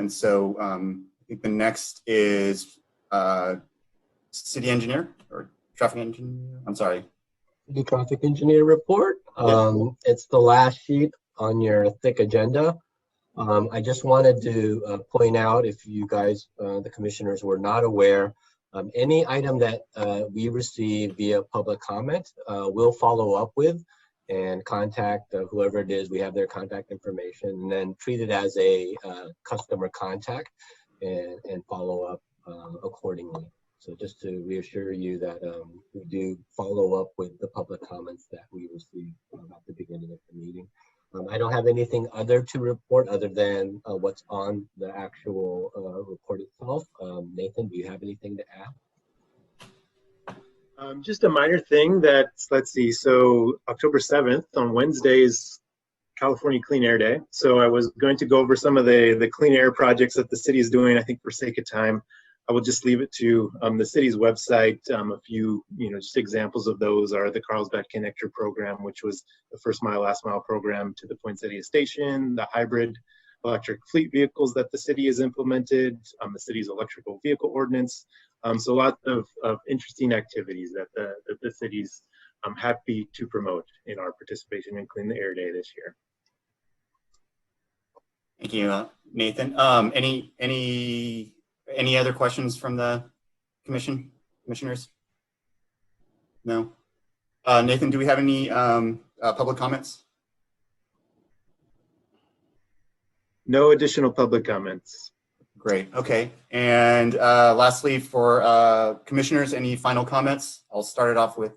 And so I think the next is city engineer or traffic engineer. I'm sorry. The traffic engineer report. It's the last sheet on your thick agenda. I just wanted to point out, if you guys, the commissioners, were not aware, any item that we receive via public comment, we'll follow up with and contact whoever it is. We have their contact information, and then treat it as a customer contact and follow up accordingly. So just to reassure you that we do follow up with the public comments that we receive at the beginning of the meeting. I don't have anything other to report other than what's on the actual report itself. Nathan, do you have anything to add? Just a minor thing that, let's see, so October 7th on Wednesday is California Clean Air Day. So I was going to go over some of the clean air projects that the city is doing. I think for sake of time, I will just leave it to the city's website. A few, just examples of those are the Carlsbad Connector program, which was the first mile, last mile program to the Poinsettia Station, the hybrid electric fleet vehicles that the city has implemented, the city's electrical vehicle ordinance. So lots of interesting activities that the city's happy to promote in our participation in Clean the Air Day this year. Thank you, Nathan. Any other questions from the commissioners? No. Nathan, do we have any public comments? No additional public comments. Great. Okay. And lastly, for commissioners, any final comments? I'll start it off with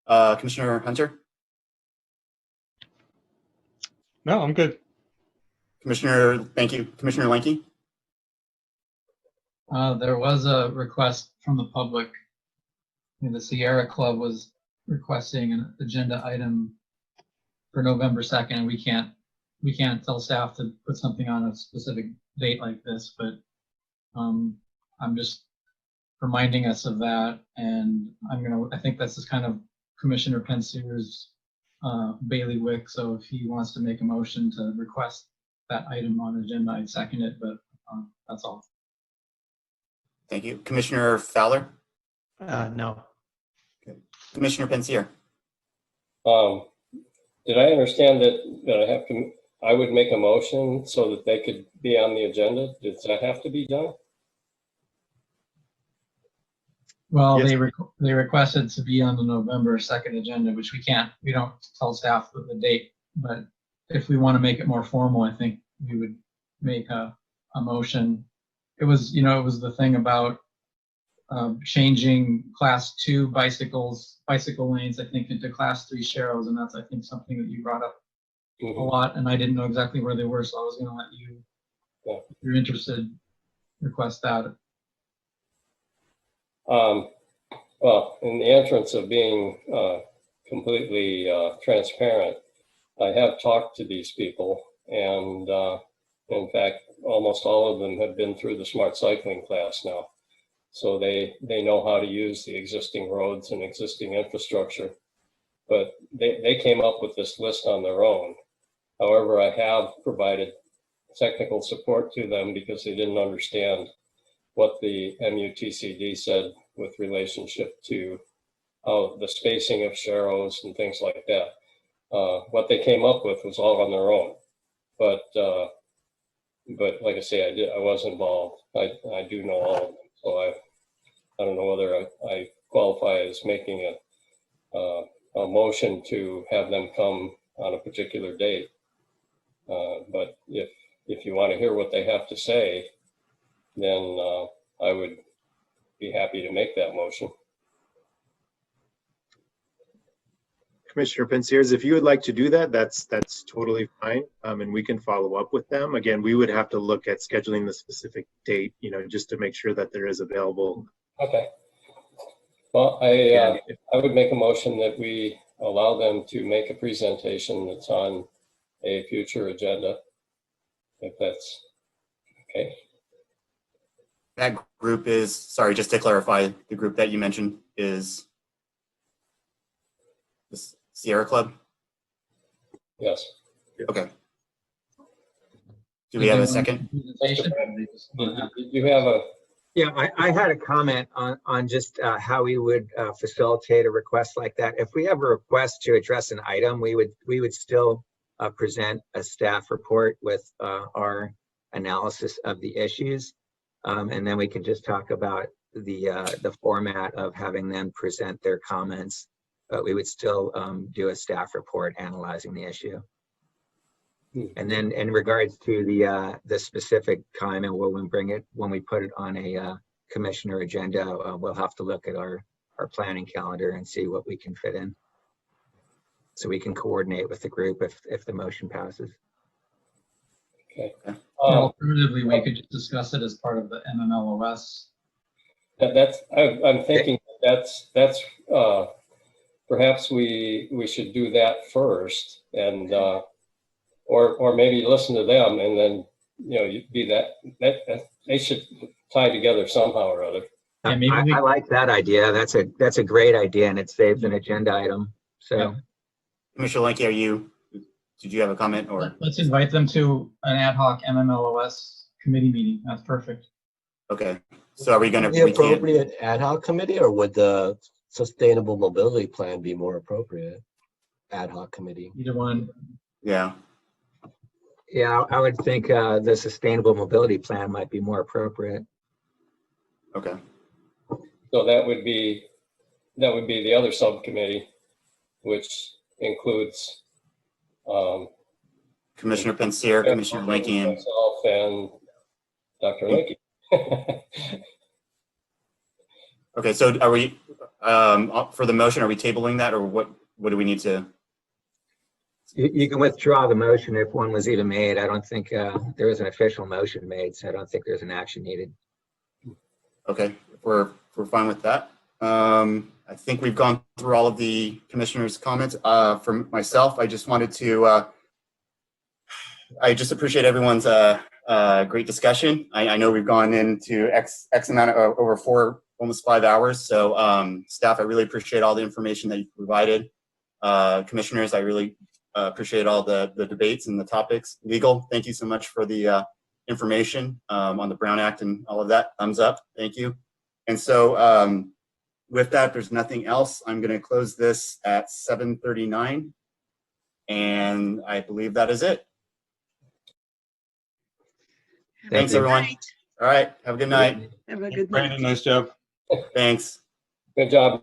Commissioner Hunter. No, I'm good. Commissioner, thank you. Commissioner Lanke. There was a request from the public. The Sierra Club was requesting an agenda item for November 2nd, and we can't tell staff to put something on a specific date like this, but I'm just reminding us of that, and I think this is kind of Commissioner Pensier's bailiwick, so if he wants to make a motion to request that item on agenda, I'd second it, but that's all. Thank you. Commissioner Fowler? No. Okay. Commissioner Pensier? Did I understand that I would make a motion so that they could be on the agenda? Does that have to be done? Well, yes. They requested to be on the November 2nd agenda, which we don't tell staff the date, but if we want to make it more formal, I think we would make a motion. It was the thing about changing class 2 bicycle lanes, I think, into class 3 sharrows, and that's, I think, something that you brought up a lot, and I didn't know exactly where they were, so I was going to let you, if you're interested, request that. Well, in the entrance of being completely transparent, I have talked to these people, and in fact, almost all of them have been through the smart cycling class now. So they know how to use the existing roads and existing infrastructure, but they came up with this list on their own. However, I have provided technical support to them because they didn't understand what the MUTCD said with relationship to the spacing of sharrows and things like that. What they came up with was all on their own, but like I say, I was involved. I do know all of them, so I don't know whether I qualify as making a motion to have them come on a particular date. But if you want to hear what they have to say, then I would be happy to make that motion. Commissioner Pensiers, if you would like to do that, that's totally fine, and we can follow up with them. Again, we would have to look at scheduling the specific date, just to make sure that there is available. Okay. Well, I would make a motion that we allow them to make a presentation that's on a future agenda, if that's okay. That group is, sorry, just to clarify, the group that you mentioned is the Sierra Club? Yes. Okay. Do we have a second? Presentation? Did you have a, Yeah, I had a comment on just how we would facilitate a request like that. If we have a request to address an item, we would still present a staff report with our analysis of the issues. And then we can just talk about the format of having them present their comments. But we would still do a staff report analyzing the issue. And then in regards to the specific time and when we put it on a commissioner agenda, we'll have to look at our planning calendar and see what we can fit in. So we can coordinate with the group if the motion passes. Alternatively, we could just discuss it as part of the MMLOS. I'm thinking that's perhaps we should do that first, and or maybe listen to them, and then that they should tie together somehow or other. Yeah, maybe I like that idea. That's a great idea, and it saves an agenda item. So, Yeah. Commissioner Lenke, did you have a comment or? Let's invite them to an ad hoc MMLOS committee meeting. That's perfect. Okay, so are we going to? The appropriate ad hoc committee, or would the sustainable mobility plan be more appropriate ad hoc committee? Either one. Yeah. yeah, I would think the sustainable mobility plan might be more appropriate. Okay. So that would be the other subcommittee, which includes Commissioner Pensier, Commissioner Lenke, and myself and Dr. Lenke. okay. So are we for the motion? Are we tabling that, or what? What do we need to? You can withdraw the motion if one was even made. I don't think there was an official motion made, so I don't think there's an action needed. Okay, we're fine with that. I think we've gone through all of the commissioners' comments. For myself, I just wanted to, I just appreciate everyone's great discussion. I know we've gone into X amount of over 4, almost 5 hours. So staff, I really appreciate all the information that you provided. Commissioners, I really appreciate all the debates and the topics. Legal, thank you so much for the information on the Brown Act and all of that. Thumbs up, thank you. And so with that, there's nothing else. I'm going to close this at 7:39, and I believe that is it. Thanks, you. everyone. All right, have a good night. Have a good night. Brandon, nice job. Thanks. Good job.